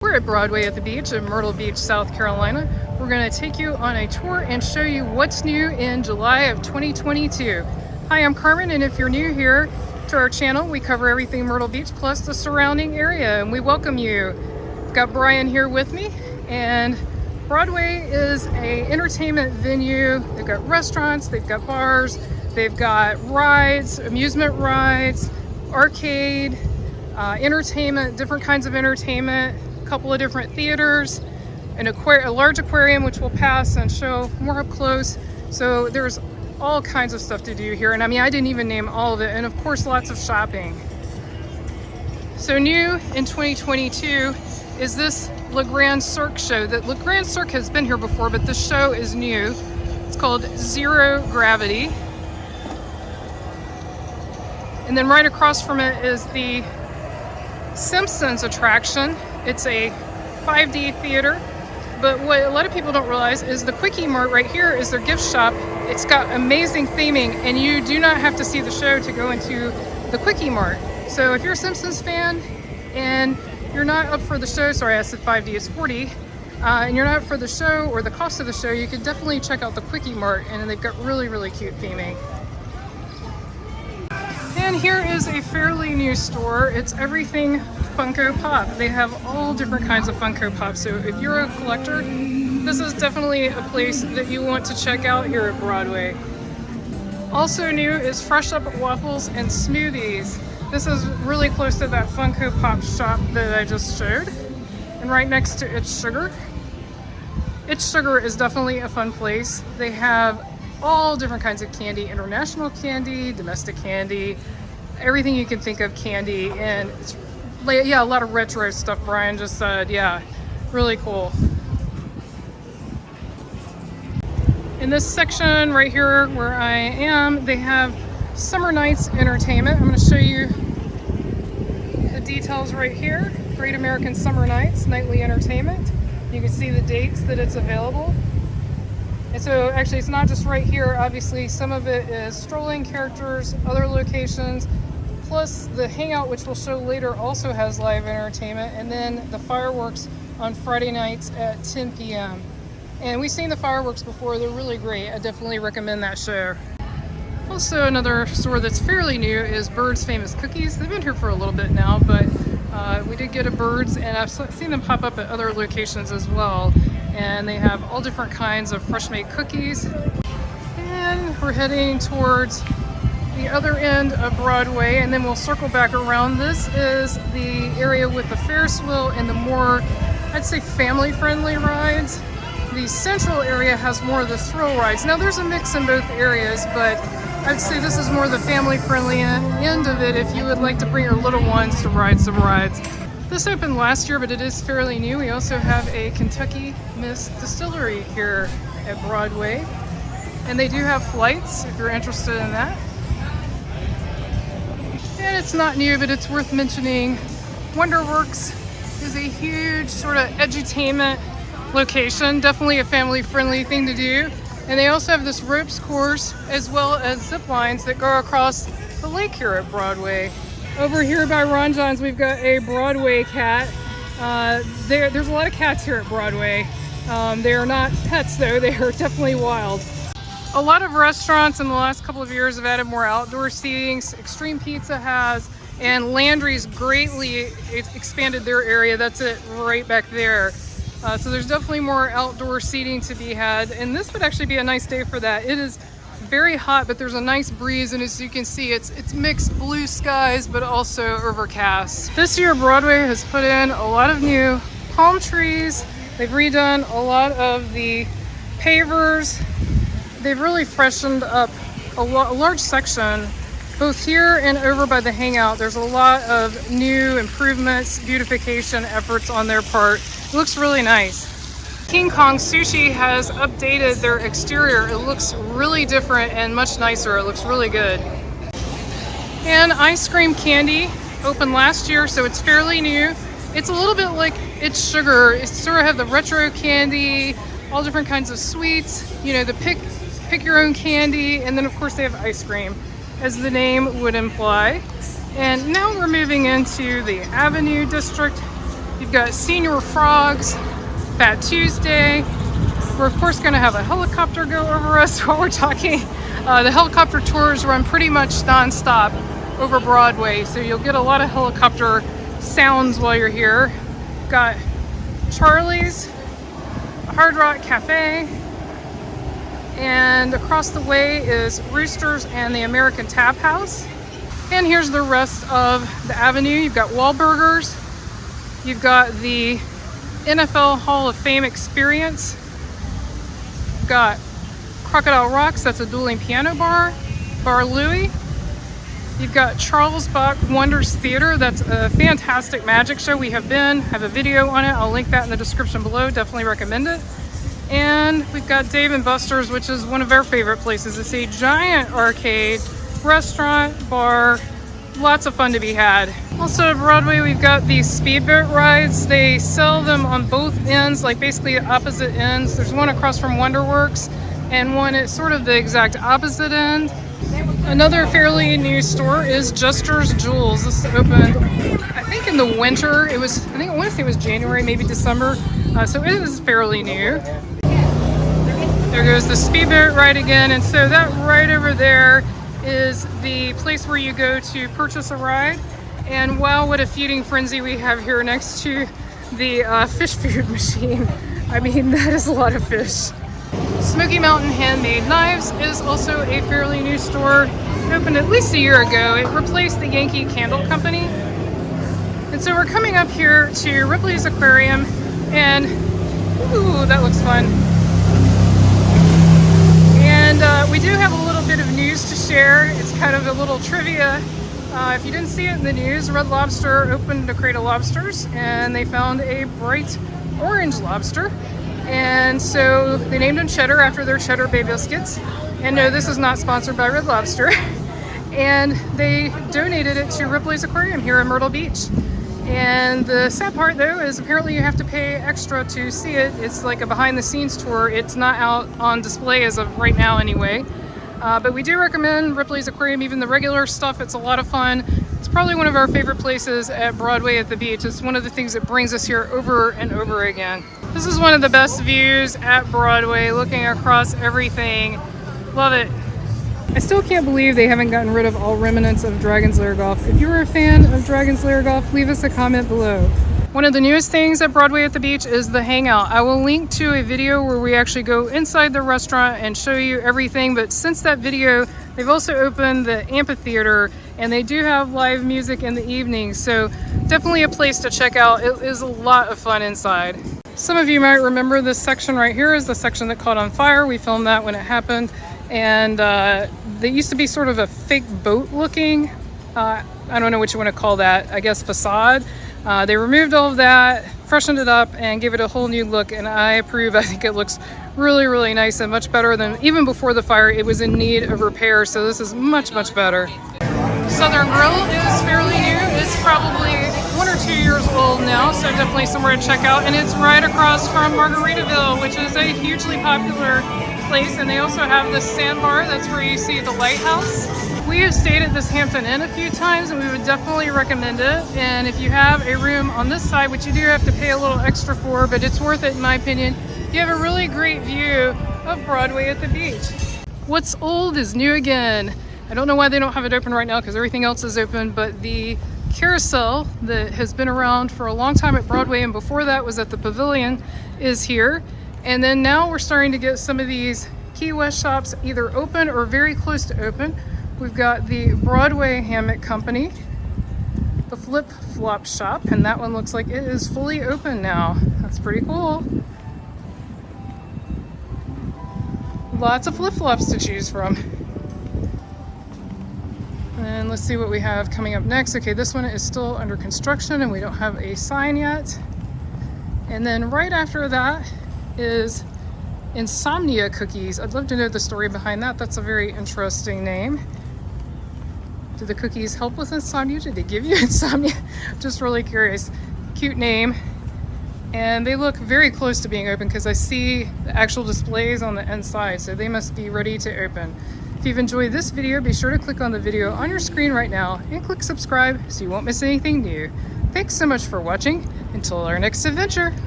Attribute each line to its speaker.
Speaker 1: We're at Broadway at the beach in Myrtle Beach, South Carolina. We're going to take you on a tour and show you what's new in July of 2022. Hi, I'm Carmen, and if you're new here to our channel, we cover everything Myrtle Beach plus the surrounding area, and we welcome you. I've got Brian here with me, and Broadway is an entertainment venue. They've got restaurants, they've got bars, they've got rides, amusement rides, arcade, entertainment, different kinds of entertainment, couple of different theaters, a large aquarium which we'll pass and show more up close. So there's all kinds of stuff to do here, and I mean I didn't even name all of it, and of course lots of shopping. So new in 2022 is this Le Grand Cirque show. That Le Grand Cirque has been here before, but this show is new. It's called Zero Gravity. And then right across from it is the Simpsons attraction. It's a 5D theater, but what a lot of people don't realize is the Quickie Mart right here is their gift shop. It's got amazing theming, and you do not have to see the show to go into the Quickie Mart. So if you're a Simpsons fan and you're not up for the show, sorry I said 5D, it's 4D, and you're not up for the show or the cost of the show, you could definitely check out the Quickie Mart, and they've got really cute theming. And here is a fairly new store. It's everything Funko Pop. They have all different kinds of Funko Pop. So if you're a collector, this is definitely a place that you want to check out here at Broadway. Also new is Fresh Up Waffles and Smoothies. This is really close to that Funko Pop shop that I just showed. And right next to It's Sugar. It's Sugar is definitely a fun place. They have all different kinds of candy, international candy, domestic candy, everything you can think of candy, and it's, yeah, a lot of retro stuff Brian just said, yeah, really cool. In this section right here where I am, they have Summer Nights Entertainment. I'm going to show you the details right here. Great American Summer Nights, nightly entertainment. You can see the dates that it's available. And so actually it's not just right here, obviously some of it is strolling characters, other locations, plus the Hangout, which we'll show later, also has live entertainment, and then the fireworks on Friday nights at 10 p.m. And we've seen the fireworks before, they're really great. I definitely recommend that show. Also another store that's fairly new is Bird's Famous Cookies. They've been here for a little bit now, but we did get a Bird's, and I've seen them pop up at other locations as well. And they have all different kinds of fresh made cookies. And we're heading towards the other end of Broadway, and then we'll circle back around. This is the area with the Ferris wheel and the more, I'd say, family friendly rides. The central area has more of the thrill rides. Now there's a mix in both areas, but I'd say this is more the family friendly end of it if you would like to bring your little ones to ride some rides. This opened last year, but it is fairly new. We also have a Kentucky Miss Distillery here at Broadway. And they do have flights if you're interested in that. And it's not new, but it's worth mentioning. WonderWorks is a huge sort of edutainment location. Definitely a family-friendly thing to do. And they also have this ropes course as well as zip lines that go across the lake here at Broadway. Over here by Ron John's, we've got a Broadway cat. There's a lot of cats here at Broadway. They are not pets though, they are definitely wild. A lot of restaurants in the last couple of years have added more outdoor seating. Extreme Pizza has, and Landry's greatly expanded their area. That's it right back there. So there's definitely more outdoor seating to be had, and this would actually be a nice day for that. It is very hot, but there's a nice breeze, and as you can see, it's mixed blue skies but also overcast. This year Broadway has put in a lot of new palm trees. They've redone a lot of the pavers. They've really freshened up a large section both here and over by the Hangout. There's a lot of new improvements, beautification efforts on their part. It looks really nice. King Kong Sushi has updated their exterior. It looks really different and much nicer. It looks really good. And Ice Cream Candy opened last year, so it's fairly new. It's a little bit like It's Sugar. It's sort of have the retro candy, all different kinds of sweets, you know, the pick your own candy, and then of course they have ice cream, as the name would imply. And now we're moving into the Avenue District. You've You've got Senior Frogs, Fat Tuesday. We're of course going to have a helicopter go over us while we're talking. The helicopter tours run pretty much non-stop over Broadway, so you'll get a lot of helicopter sounds while you're here. Got Charlie's, Hard Rock Cafe, and across the way is Roosters and the American Tap House. And here's the rest of the avenue. You've got Wahlburgers, you've got the NFL Hall of Fame experience, you've got Crocodile Rocks, that's a dueling piano bar, Bar Louie. You've got Charles Bach Wonders Theater, that's a fantastic magic show. We have a video on it. I'll link that in the description below, definitely recommend it. And we've got Dave & Buster's, which is one of our favorite places. It's a giant arcade, restaurant, bar, lots of fun to be had. Also at Broadway, we've got these speedboat rides. They sell them on both ends, like basically the opposite ends. There's one across from WonderWorks and one at sort of the exact opposite end. Another fairly new store is Jester's Jewels. This opened, I think, in the winter. I want to say it was January, maybe December. So it is fairly new. There goes the speedboat ride again. And so that right over there is the place where you go to purchase a ride. And wow, what a feeding frenzy we have here next to the fish food machine. I mean, that is a lot of fish. Smoky Mountain Handmade Knives is also a fairly new store. It opened at least a year ago. It replaced the Yankee Candle Company. And so we're coming up here to Ripley's Aquarium, and ooh, that looks fun. And we do have a little bit of news to share. It's kind of a little trivia. If you didn't see it in the news, Red Lobster opened a crate of lobsters, and they found a bright orange lobster. And so they named them Cheddar after their Cheddar Bay biscuits. And no, this is not sponsored by Red Lobster. And they donated it to Ripley's Aquarium here in Myrtle Beach. And the sad part though is apparently you have to pay extra to see it. It's like a behind the scenes tour. It's not out on display as of right now anyway. But we do recommend Ripley's Aquarium, even the regular stuff. It's a lot of fun. It's probably one of our favorite places at Broadway at the beach. It's one of the things that brings us here over and over again. This is one of the best views at Broadway, looking across everything. Love it. I still can't believe they haven't gotten rid of all remnants of Dragon's Lair Golf. If you're a fan of Dragon's Lair Golf, leave us a comment below. One of the newest things at Broadway at the beach is the Hangout. I will link to a video where we actually go inside the restaurant and show you everything, but since that video, they've also opened the amphitheater, and they do have live music in the evening, so definitely a place to check out. It is a lot of fun inside. Some of you might remember this section right here is the section that caught on fire. We filmed that when it happened, and they used to be sort of a fake boat looking, I don't know what you want to call that, I guess facade. They removed all of that, freshened it up, and gave it a whole new look, and I approve. I think it looks really, really nice and much better than even before the fire. It was in need of repair, so this is much, much better. Southern Grill is fairly new. It's probably 1 or 2 years old now, so definitely somewhere to check out. And it's right across from Margaritaville, which is a hugely popular place. And they also have the sandbar. That's where you see the lighthouse. We have stayed at this Hampton Inn a few times, and we would definitely recommend it. And if you have a room on this side, which you do have to pay a little extra for, but it's worth it in my opinion, you have a really great view of Broadway at the beach. What's old is new again. I don't know why they don't have it open right now because everything else is open, but the carousel that has been around for a long time at Broadway, and before that was at the Pavilion, is here. And then now we're starting to get some of these Key West shops either open or very close to open. We've got the Broadway Hammock Company, the Flip Flop Shop, and that one looks like it is fully open now. That's pretty cool. Lots of flip-flops to choose from. And let's see what we have coming up next. Okay, this one is still under construction and we don't have a sign yet. And then right after that is Insomnia Cookies. I'd love to know the story behind that. That's a very interesting name. Do the cookies help with insomnia? Did they give you insomnia? Just really curious. Cute name. And they look very close to being open because I see the actual displays on the inside, so they must be ready to open. If you've enjoyed this video, be sure to click on the video on your screen right now and click subscribe so you won't miss anything new. Thanks so much for watching. Until our next adventure.